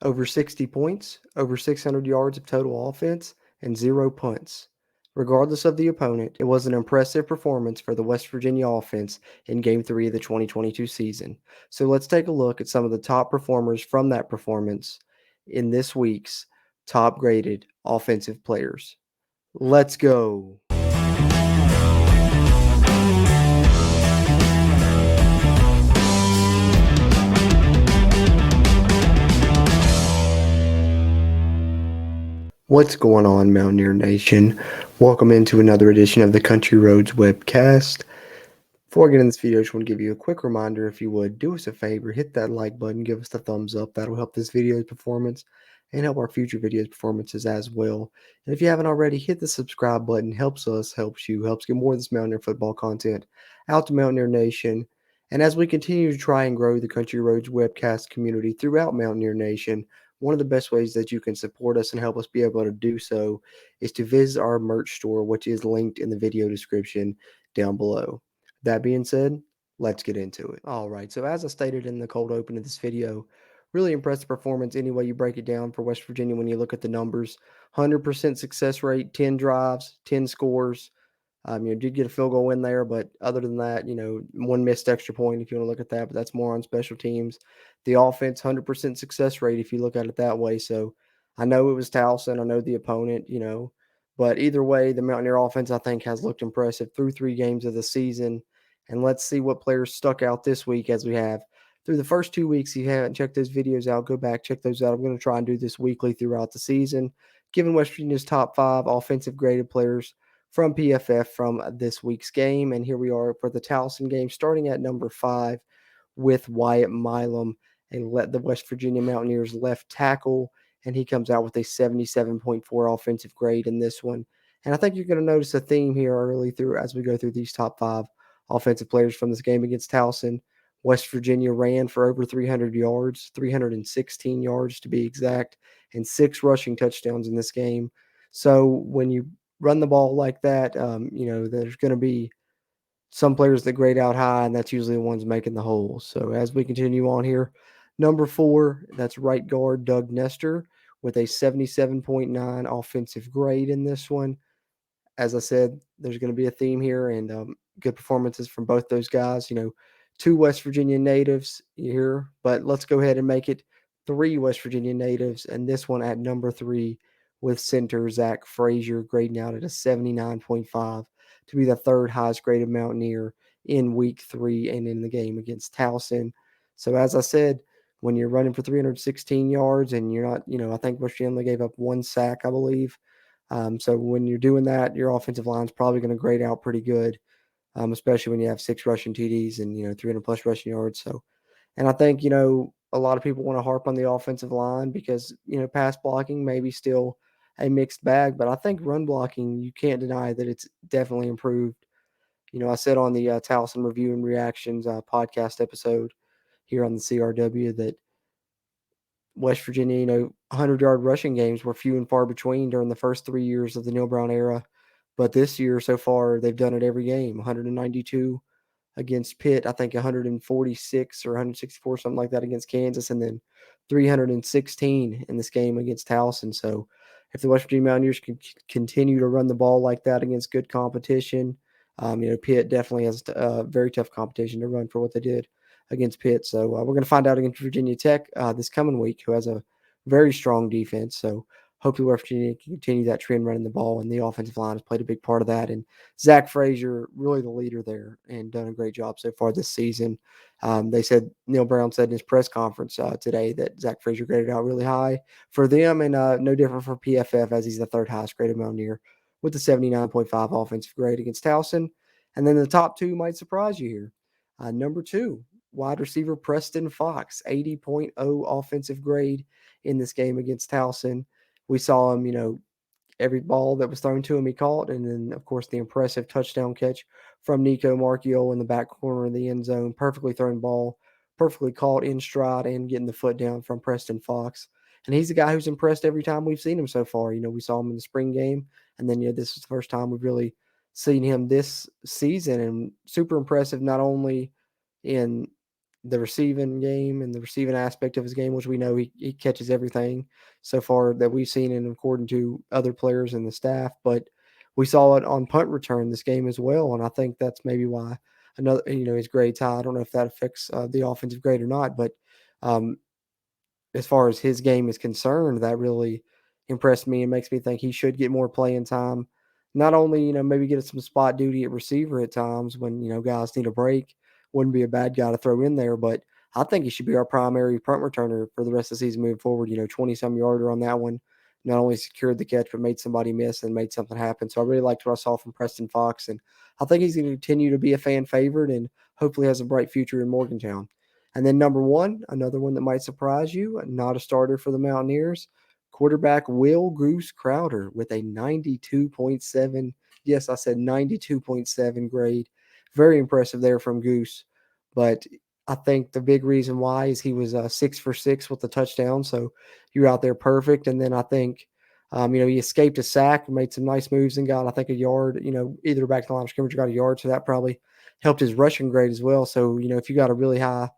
over 60 points, over 600 yards of total offense, and 0 punts. Regardless of the opponent, it was an impressive performance for the West Virginia offense in Game 3 of the 2022 season. So let's take a look at some of the top performers from that performance in this week's top graded offensive players. Let's go. What's going on, Mountaineer Nation? Welcome into another edition of the Country Roads Webcast. Before I get in this video, I just want to give you a quick reminder, if you would, do us a favor, hit that like button, give us the thumbs up. That'll help this video's performance and help our future videos performances as well. And if you haven't already, hit the subscribe button. Helps us, helps you, helps get more of this Mountaineer football content out to Mountaineer Nation. And as we continue to try and grow the Country Roads Webcast community throughout Mountaineer Nation, one of the best ways that you can support us and help us be able to do so is to visit our merch store, which is linked in the video description down below. That being said, let's get into it. All right, so as I stated in the cold open of this video, really impressive performance any way you break it down for West Virginia when you look at the numbers. 100% success rate, 10 drives, 10 scores. Did get a field goal in there, but other than that, one missed extra point if you want to look at that, but that's more on special teams. The offense, 100% success rate if you look at it that way. So I know it was Towson. I know the opponent, but either way, the Mountaineer offense, I think, has looked impressive through 3 games of the season. And let's see what players stuck out this week as we have. Through the first 2 weeks, if you haven't checked those videos out, go back, check those out. I'm going to try and do this weekly throughout the season, giving West Virginia's top 5 offensive graded players from PFF from this week's game. And here we are for the Towson game, starting at number 5 with Wyatt Milam, the West Virginia Mountaineers left tackle, and he comes out with a 77.4 offensive grade in this one. And I think you're going to notice a theme here early through as we go through these top 5 offensive players from this game against Towson. West Virginia ran for over 300 yards, 316 yards to be exact, and 6 rushing touchdowns in this game. So when you run the ball like that, there's going to be some players that grade out high, and that's usually the ones making the holes. So as we continue on here, number 4, that's right guard Doug Nestor with a 77.9 offensive grade in this one. As I said, there's going to be a theme here, and good performances from both those guys. 2 West Virginia natives here, but let's go ahead and make it 3 West Virginia natives, and this one at number 3 with center Zach Frazier grading out at a 79.5 to be the 3rd highest graded Mountaineer in week 3 and in the game against Towson. So as I said, when you're running for 316 yards and you're not, I think West Virginia only gave up 1 sack, I believe. So when you're doing that, your offensive line's probably going to grade out pretty good, especially when you have 6 rushing TDs and 300 plus rushing yards. So, and I think a lot of people want to harp on the offensive line because pass blocking maybe still a mixed bag, but I think run blocking, you can't deny that it's definitely improved. I said on the Towson Review and Reactions podcast episode here on the CRW that West Virginia, 100-yard rushing games were few and far between during the first 3 years of the Neil Brown era. But this year so far, they've done it every game. 192 against Pitt, I think 146 or 164, something like that against Kansas, and then 316 in this game against Towson. So if the West Virginia Mountaineers can continue to run the ball like that against good competition, Pitt definitely has very tough competition to run for what they did against Pitt. So we're going to find out against Virginia Tech this coming week, who has a very strong defense. So hopefully West Virginia can continue that trend running the ball, and the offensive line has played a big part of that. And Zach Frazier, really the leader there, and done a great job so far this season. They said, Neil Brown said in his press conference today that Zach Frazier graded out really high for them, and no different for PFF, as he's the 3rd highest graded Mountaineer with the 79.5 offensive grade against Towson. And then the top 2 might surprise you here. Number 2, wide receiver Preston Fox, 80.0 offensive grade in this game against Towson. We saw him, every ball that was thrown to him, he caught. And then, of course, the impressive touchdown catch from Nico Marchiol in the back corner of the end zone. Perfectly thrown ball, perfectly caught in stride, and getting the foot down from Preston Fox. And he's the guy who's impressed every time we've seen him so far. We saw him in the spring game, and then, this is the first time we've really seen him this season, and super impressive not only in the receiving game and the receiving aspect of his game, which we know he catches everything so far that we've seen, and according to other players in the staff. But we saw it on punt return this game as well, and I think that's maybe why another his grade high. I don't know if that affects the offensive grade or not, but um, as far as his game is concerned, that really impressed me and makes me think he should get more playing time. Not only, maybe get some spot duty at receiver at times when, guys need a break. Wouldn't be a bad guy to throw in there, but I think he should be our primary punt returner for the rest of the season moving forward. 20 some yarder on that one. Not only secured the catch, but made somebody miss and made something happen. So I really liked what I saw from Preston Fox, and I think he's going to continue to be a fan favorite and hopefully has a bright future in Morgantown. And then number one, another one that might surprise you, not a starter for the Mountaineers, quarterback Will Goose Crowder with a 92.7. Yes, I said 92.7 grade. Very impressive there from Goose. But I think the big reason why is he was 6 for 6 with the touchdown. So you're out there perfect. And then I think, he escaped a sack, made some nice moves and got, I think, a yard, either back to the line of scrimmage or got a yard. So that probably helped his rushing grade as well. So, if you got a really high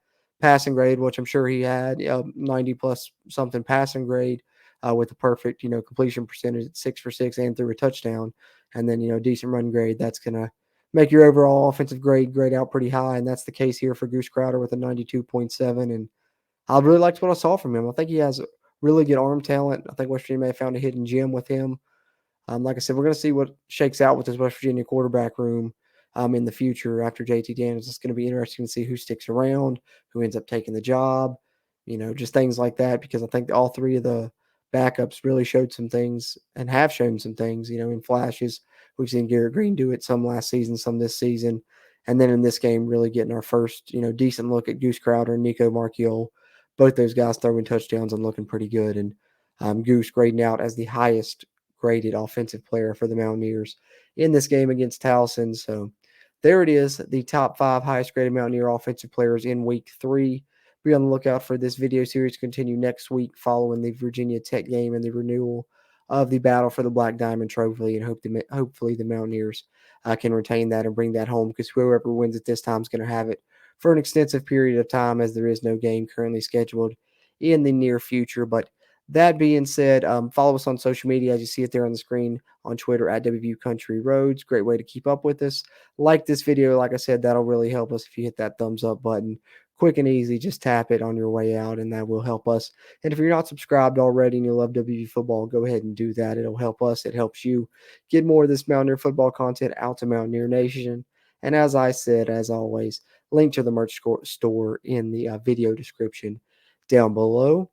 passing grade, which I'm sure he had, 90 plus something passing grade with a perfect, completion percentage at 6 for 6 and threw a touchdown. And then, decent run grade. That's going to make your overall offensive grade out pretty high. And that's the case here for Goose Crowder with a 92.7. And I really liked what I saw from him. I think he has really good arm talent. I think West Virginia may have found a hidden gem with him. Like I said, we're going to see what shakes out with this West Virginia quarterback room in the future after JT Daniels. It's going to be interesting to see who sticks around, who ends up taking the job, just things like that, because I think all three of the backups really showed some things and have shown some things, in flashes. We've seen Garrett Green do it some last season, some this season. And then in this game, really getting our first, decent look at Goose Crowder and Nico Marchiol. Both those guys throwing touchdowns and looking pretty good. And Goose grading out as the highest graded offensive player for the Mountaineers in this game against Towson. So there it is, the top 5 highest graded Mountaineer offensive players in week 3. Be on the lookout for this video series to continue next week following the Virginia Tech game and the renewal of the battle for the Black Diamond Trophy, and hopefully the Mountaineers can retain that and bring that home, because whoever wins it this time is going to have it for an extensive period of time, as there is no game currently scheduled in the near future. But that being said, follow us on social media as you see it there on the screen, on Twitter at WVU Country Roads. Great way to keep up with us. Like this video, like I said, that'll really help us if you hit that thumbs up button. Quick and easy, just tap it on your way out, and that will help us. And if you're not subscribed already and you love WVU football, go ahead and do that. It'll help us. It helps you get more of this Mountaineer football content out to Mountaineer Nation. And as I said, as always, link to the merch store in the video description down below.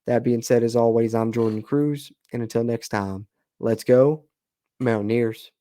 That being said, as always, I'm Jordan Cruz, and until next time, let's go, Mountaineers.